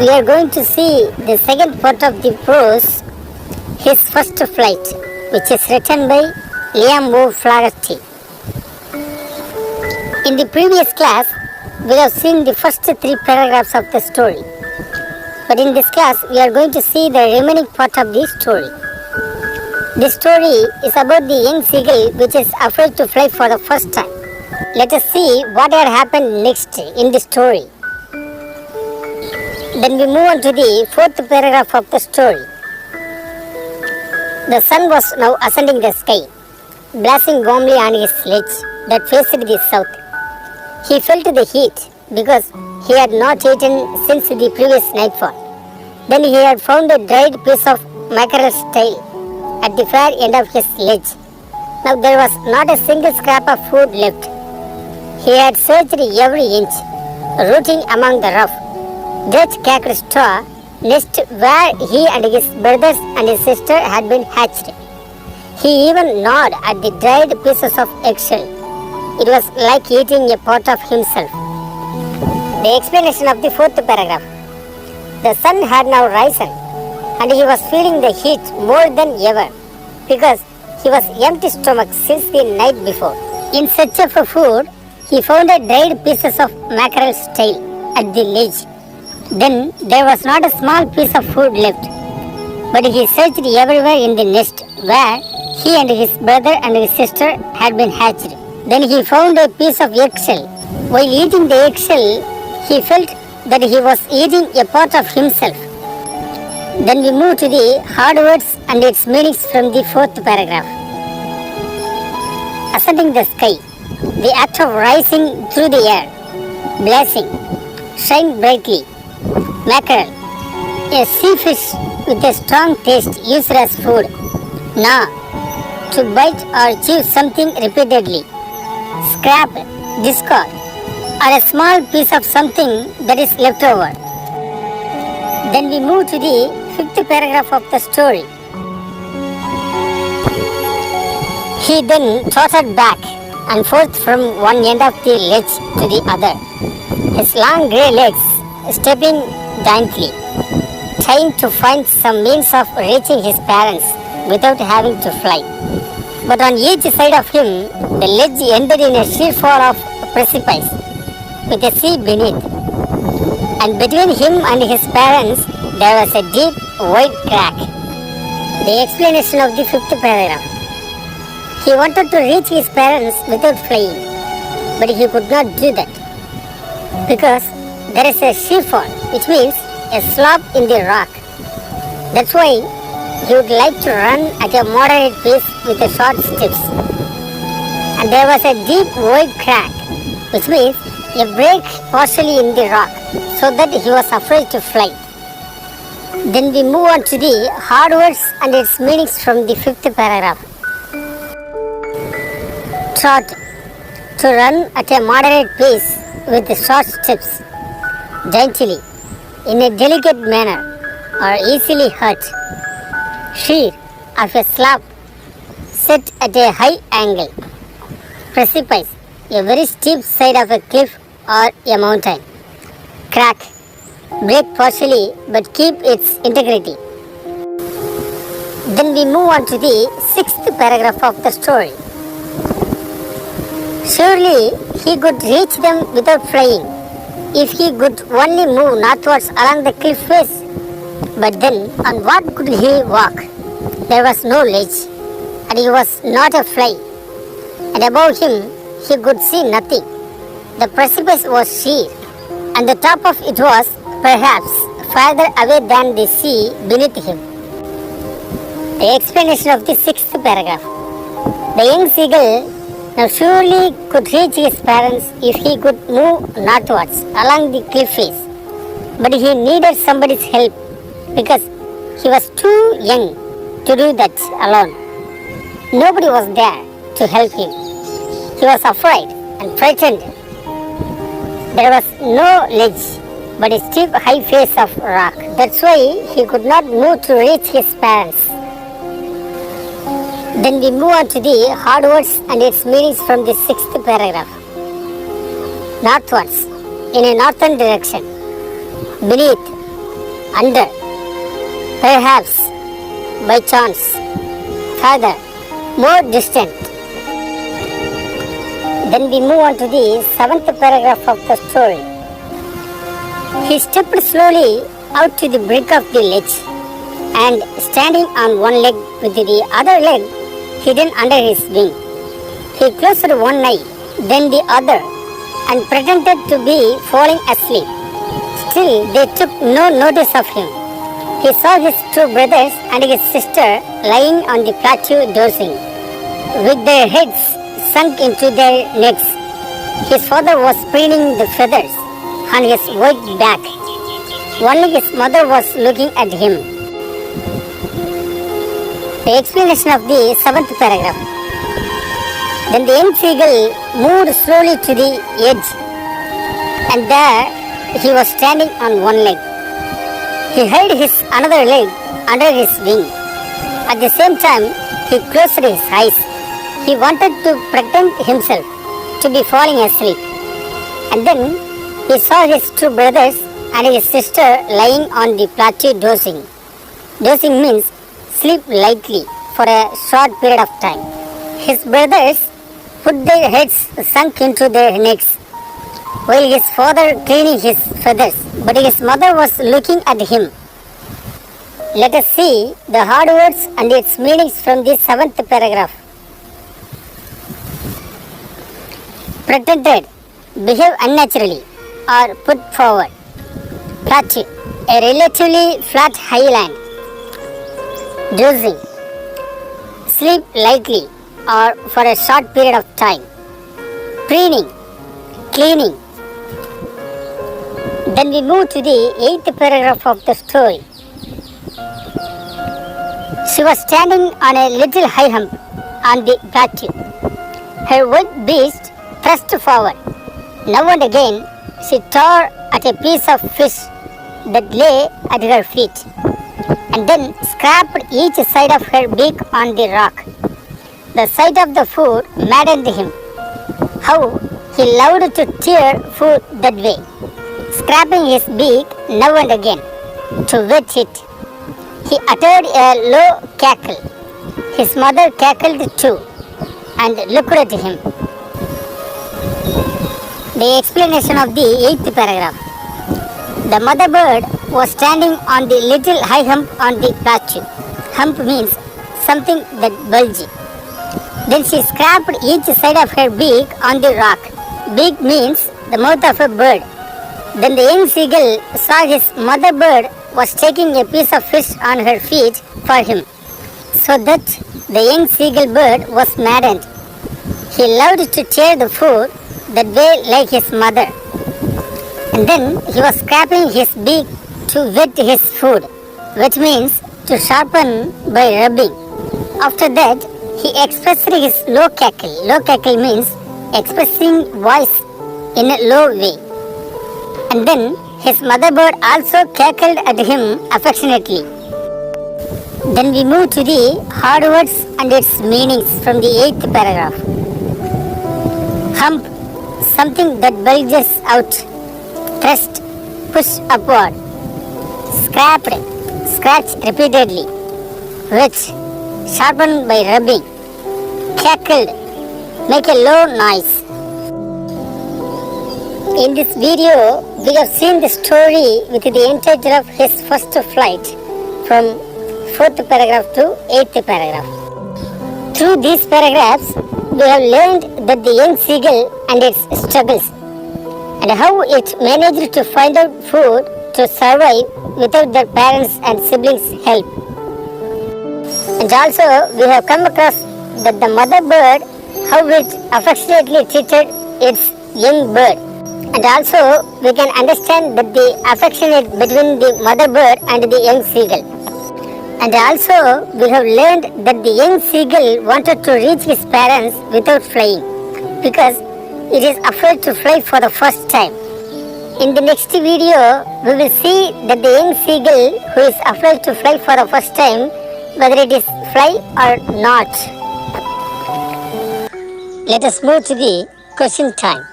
We are going to see the second part of the prose, His First Flight, which is written by Liam O'Flaherty. In the previous class, we have seen the first 3 paragraphs of the story. But in this class, we are going to see the remaining part of the story. This story is about the young seagull which is afraid to fly for the first time. Let us see what had happened next in the story. Then we move on to the 4th paragraph of the story. The sun was now ascending the sky, blazing warmly on his sledge that faced the south. He felt the heat because he had not eaten since the previous nightfall. Then he had found a dried piece of mackerel's tail at the far end of his ledge. Now there was not a single scrap of food left. He had searched every inch, rooting among the rough, dirt-cacked straw nest where he and his brothers and his sister had been hatched. He even gnawed at the dried pieces of eggshell. It was like eating a part of himself. The explanation of the 4th paragraph. The sun had now risen, and he was feeling the heat more than ever, because he was empty stomach since the night before. In search of food, he found a dried pieces of mackerel's tail at the ledge. Then there was not a small piece of food left, but he searched everywhere in the nest where he and his brother and his sister had been hatched. Then he found a piece of eggshell. While eating the eggshell, he felt that he was eating a part of himself. Then we move to the hard words and its meanings from the 4th paragraph. Ascending the sky, the act of rising through the air, blazing, shine brightly. Mackerel, a sea fish with a strong taste used as food. Gnaw, to bite or chew something repeatedly. Scrap, discard, or a small piece of something that is left over. Then we move to the 5th paragraph of the story. He then trotted back and forth from one end of the ledge to the other, his long grey legs stepping daintily, trying to find some means of reaching his parents without having to fly. But on each side of him, the ledge ended in a sheer fall of precipice, with the sea beneath. And between him and his parents, there was a deep, wide crack. The explanation of the 5th paragraph. He wanted to reach his parents without flying, but he could not do that, because there is a sheer fall, which means a slope in the rock. That's why he would like to run at a moderate pace with the short steps. And there was a deep, wide crack, which means a break partially in the rock, so that he was afraid to fly. Then we move on to the hard words and its meanings from the 5th paragraph. Trot, to run at a moderate pace with the short steps, daintily, in a delicate manner, or easily hurt. Sheer, of a slope, set at a high angle. Precipice, a very steep side of a cliff or a mountain. Crack, break partially but keep its integrity. Then we move on to the 6th paragraph of the story. Surely he could reach them without flying, if he could only move northwards along the cliff face. But then, on what could he walk? There was no ledge, and he was not a fly. And above him, he could see nothing. The precipice was sheer, and the top of it was, perhaps, farther away than the sea beneath him. The explanation of the 6th paragraph. The young seagull now surely could reach his parents if he could move northwards along the cliff face. But he needed somebody's help, because he was too young to do that alone. Nobody was there to help him. He was afraid and frightened. There was no ledge, but a steep high face of rock. That's why he could not move to reach his parents. Then we move on to the hard words and its meanings from the 6th paragraph. Northwards, in a northern direction. Beneath, under, perhaps, by chance, farther, more distant. Then we move on to the 7th paragraph of the story. He stepped slowly out to the brink of the ledge, and standing on one leg with the other leg hidden under his wing, he closed one eye, then the other, and pretended to be falling asleep. Still, they took no notice of him. He saw his two brothers and his sister lying on the plateau dozing, with their heads sunk into their necks. His father was preening the feathers on his white back. Only his mother was looking at him. The explanation of the 7th paragraph. Then the young seagull moved slowly to the edge, and there he was standing on one leg. He held his another leg under his wing. At the same time, he closed his eyes. He wanted to pretend himself to be falling asleep. And then he saw his two brothers and his sister lying on the plateau dozing. Dozing means sleep lightly for a short period of time. His brothers put their heads sunk into their necks, while his father cleaning his feathers, but his mother was looking at him. Let us see the hard words and its meanings from the 7th paragraph. Pretended, behave unnaturally, or put forward. Plateau, a relatively flat highland. Dozing, sleep lightly or for a short period of time. Preening, cleaning. Then we move to the 8th paragraph of the story. She was standing on a little high hump on the plateau, her white beast thrust forward. Now and again she tore at a piece of fish that lay at her feet, and then scraped each side of her beak on the rock. The sight of the food maddened him. How he loved to tear food that way, scraping his beak now and again to wet it. He uttered a low cackle. His mother cackled too and looked at him. The explanation of the 8th paragraph. The mother bird was standing on the little high hump on the plateau. Hump means something that bulgy. Then she scraped each side of her beak on the rock. Beak means the mouth of a bird. Then the young seagull saw his mother bird was taking a piece of fish on her feet for him, so that the young seagull bird was maddened. He loved to tear the food that way like his mother, and then he was scraping his beak to wet his food, which means to sharpen by rubbing. After that, he expressed his low cackle. Low cackle means expressing voice in a low way. And then his mother bird also cackled at him affectionately. Then we move to the hard words and its meanings from the 8th paragraph. Hump, something that bulges out. Thrust, push upward. Scraped, scratch repeatedly. Wet, sharpened by rubbing. Cackled, make a low noise. In this video, we have seen the story with the entire of his first flight from 4th paragraph to 8th paragraph. Through these paragraphs, we have learned that the young seagull and its struggles, and how it managed to find out food to survive without their parents and siblings' help. And also, we have come across that the mother bird, how it affectionately treated its young bird. And also, we can understand that the affection between the mother bird and the young seagull. And also, we have learned that the young seagull wanted to reach his parents without flying, because it is afraid to fly for the first time. In the next video, we will see that the young seagull who is afraid to fly for the first time, whether it is fly or not. Let us move to the question time.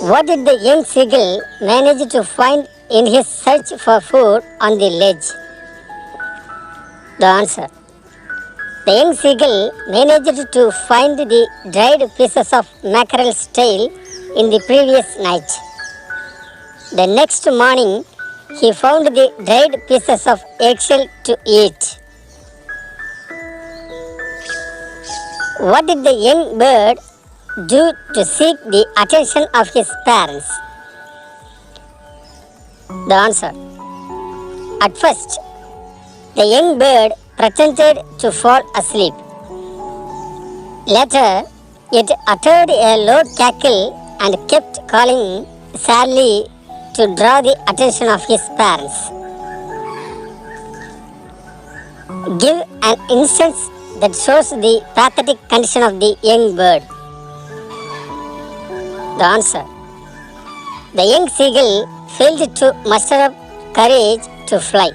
What did the young seagull manage to find in his search for food on the ledge? The answer. The young seagull managed to find the dried pieces of mackerel's tail in the previous night. The next morning, he found the dried pieces of eggshell to eat. What did the young bird do to seek the attention of his parents? The answer. At first, the young bird pretended to fall asleep. Later, it uttered a low cackle and kept calling sadly to draw the attention of his parents. Give an instance that shows the pathetic condition of the young bird. The answer. The young seagull failed to muster up courage to fly,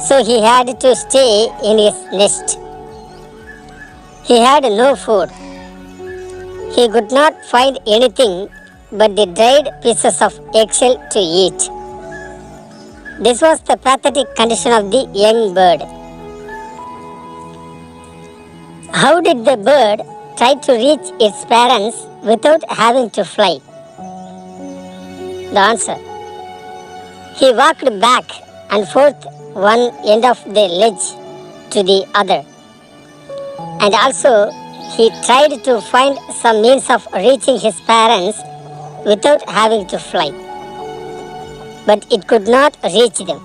so he had to stay in his nest. He had no food. He could not find anything but the dried pieces of eggshell to eat. This was the pathetic condition of the young bird. How did the bird try to reach its parents without having to fly? The answer. He walked back and forth one end of the ledge to the other, and also he tried to find some means of reaching his parents without having to fly, but it could not reach them.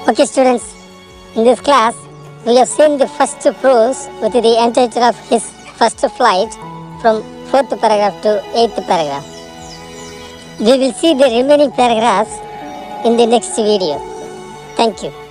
Okay students, in this class we have seen the first prose with the entire of his first flight from 4th paragraph to 8th paragraph. We will see the remaining paragraphs in the next video. Thank you.